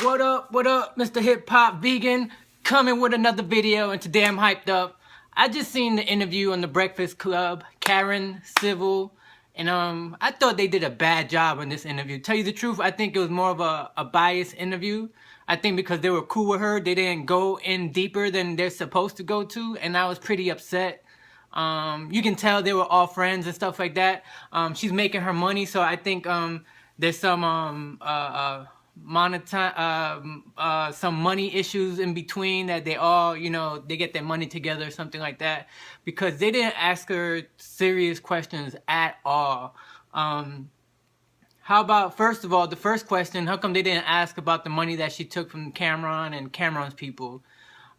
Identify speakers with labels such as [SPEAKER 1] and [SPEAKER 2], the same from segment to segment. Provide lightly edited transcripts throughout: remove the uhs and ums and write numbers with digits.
[SPEAKER 1] What up, Mr. Hip Hop Vegan? Coming with another video, and today I'm hyped up. I just seen the interview on The Breakfast Club, Karen Civil, and I thought they did a bad job on this interview. Tell you the truth, I think it was more of a biased interview. I think because they were cool with her, they didn't go in deeper than they're supposed to go to, and I was pretty upset. You can tell they were all friends and stuff like that. She's making her money, so I think there's some some money issues in between that they all, they get their money together or something like that, because they didn't ask her serious questions at all. How about, first of all, the first question, how come they didn't ask about the money that she took from Cameron and Cameron's people?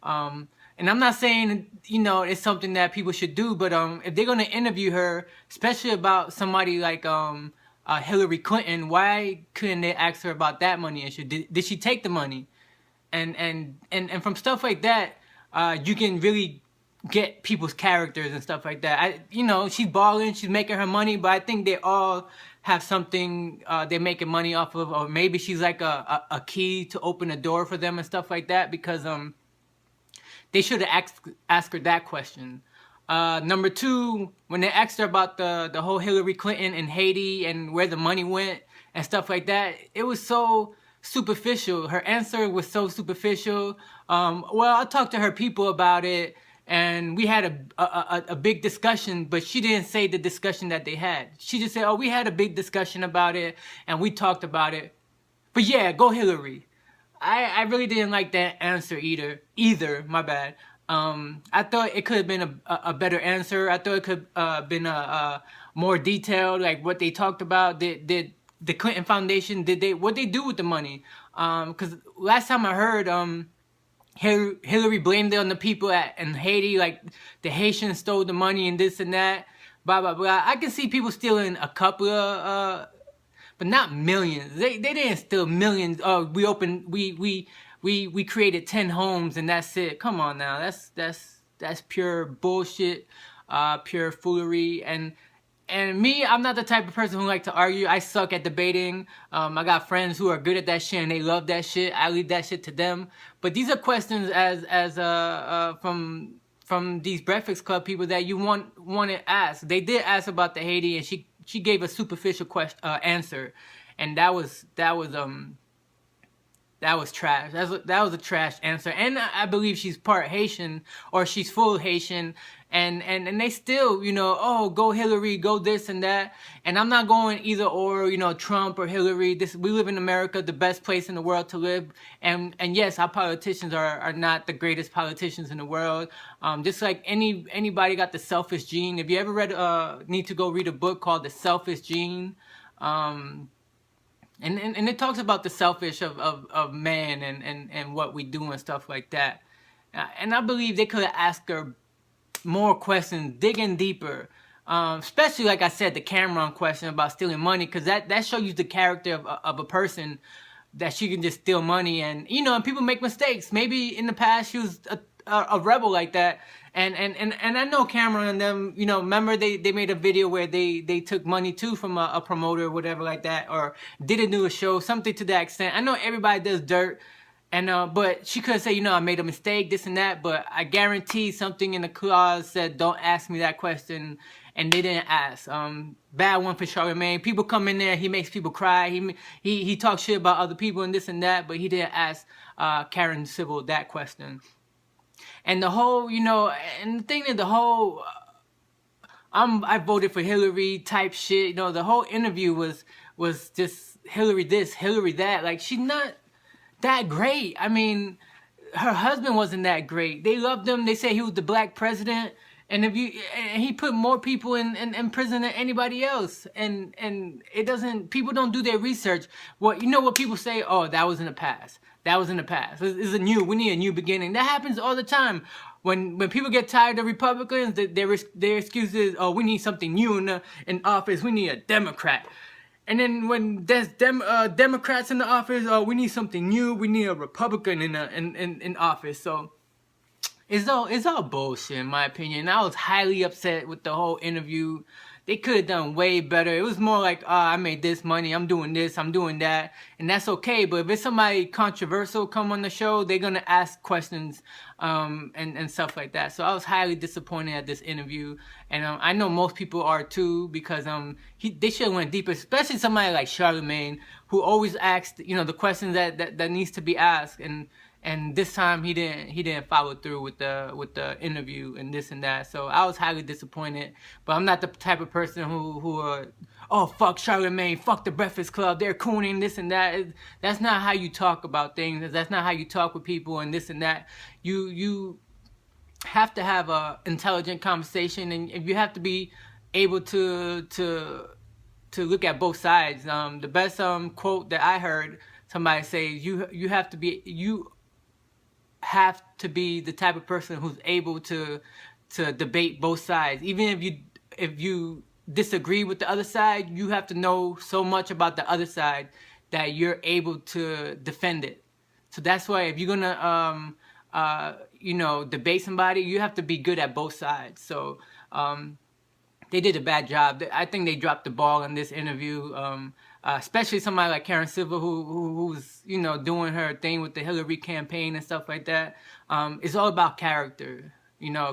[SPEAKER 1] And I'm not saying, it's something that people should do, but if they're going to interview her, especially about somebody like Hillary Clinton, why couldn't they ask her about that money issue? Did she take the money? And from stuff like that, you can really get people's characters and stuff like that. She's balling, she's making her money, but I think they all have something they're making money off of, or maybe she's like a key to open a door for them and stuff like that, because they should have asked her that question. Number two, when they asked her about the whole Hillary Clinton and Haiti and where the money went and stuff like that, it was so superficial. Her answer was so superficial. Well, I talked to her people about it, and we had a big discussion, but she didn't say the discussion that they had. She just said, oh, we had a big discussion about it, and we talked about it. But yeah, go Hillary. I really didn't like that answer either, my bad. I thought it could have been a better answer. I thought it could have been a more detailed, like what they talked about. Did the Clinton Foundation, what they do with the money? Because last time I heard, Hillary blamed it on the people in Haiti, like the Haitians stole the money and this and that, blah, blah, blah. I can see people stealing a couple of, but not millions. They didn't steal millions. Oh, we created 10 homes and that's it. Come on now, that's pure bullshit, pure foolery. And me, I'm not the type of person who like to argue. I suck at debating. I got friends who are good at that shit and they love that shit. I leave that shit to them. But these are questions from these Breakfast Club people that you want to ask. They did ask about the Haiti, and she gave a superficial answer, and that was trash. That was a trash answer. And I believe she's part Haitian, or she's full Haitian, and they still, oh, go Hillary, go this and that. And I'm not going either or, Trump or Hillary. We live in America, the best place in the world to live. And yes, our politicians are not the greatest politicians in the world. Just like anybody got the selfish gene. If you ever need to go read a book called The Selfish Gene, and it talks about the selfish of man and what we do and stuff like that. And I believe they could have asked her more questions, digging deeper. Especially, like I said, the Cameron question about stealing money, because that shows you the character of a person, that she can just steal money. And, and people make mistakes. Maybe in the past she was a rebel like that. And I know Cameron and them, remember they made a video where they took money too from a promoter or whatever like that, or didn't do a show, something to that extent. I know everybody does dirt, and but she could say, I made a mistake, this and that, but I guarantee something in the clause said, don't ask me that question, and they didn't ask. Bad one for Charlamagne. People come in there, he makes people cry, he talks shit about other people and this and that, but he didn't ask Karen Civil that question. And the whole, and the thing is, the whole, I voted for Hillary type shit, the whole interview was just Hillary this, Hillary that. Like, she's not that great. I mean, her husband wasn't that great. They loved him. They say he was the black president. And he put more people in prison than anybody else. And it doesn't, people don't do their research. What people say, oh, that was in the past. That was in the past. We need a new beginning. That happens all the time. When people get tired of Republicans, their excuse is, oh, we need something new in office. We need a Democrat. And then when there's Democrats in the office, oh, we need something new. We need a Republican in office. So it's all bullshit, in my opinion. I was highly upset with the whole interview. they could have done way better. It was more like, I made this money, I'm doing this, I'm doing that, and that's okay. But if it's somebody controversial come on the show, they're gonna ask questions, and stuff like that. So I was highly disappointed at this interview, and I know most people are too, because they should have went deeper, especially somebody like Charlemagne, who always asks, the questions that needs to be asked, and this time he didn't follow through with the interview and this and that. So I was highly disappointed. But I'm not the type of person who oh, fuck Charlemagne, fuck the Breakfast Club, they're cooning, this and that. That's not how you talk about things. That's not how you talk with people and this and that. You have to have a intelligent conversation, and you have to be able to look at both sides. The best quote that I heard somebody say, you have to be the type of person who's able to debate both sides. Even if you disagree with the other side, you have to know so much about the other side that you're able to defend it. So that's why if you're gonna debate somebody, you have to be good at both sides. So they did a bad job. I think they dropped the ball in this interview. Especially somebody like Karen Civil, who's doing her thing with the Hillary campaign and stuff like that. It's all about character.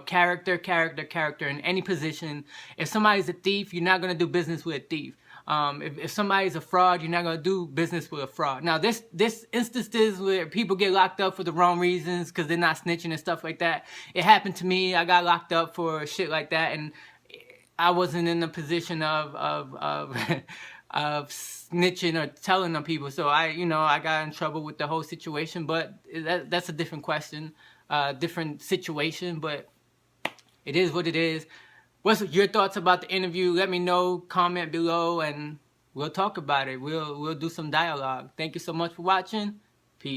[SPEAKER 1] Character in any position. If somebody's a thief, you're not gonna do business with a thief. If somebody's a fraud, you're not gonna do business with a fraud. Now, this instances where people get locked up for the wrong reasons because they're not snitching and stuff like that. It happened to me. I got locked up for shit like that, and I wasn't in a position of of snitching or telling on people. So I got in trouble with the whole situation. But that's a different question, different situation. But it is what it is. What's your thoughts about the interview? Let me know. Comment below, and we'll talk about it. We'll do some dialogue. Thank you so much for watching.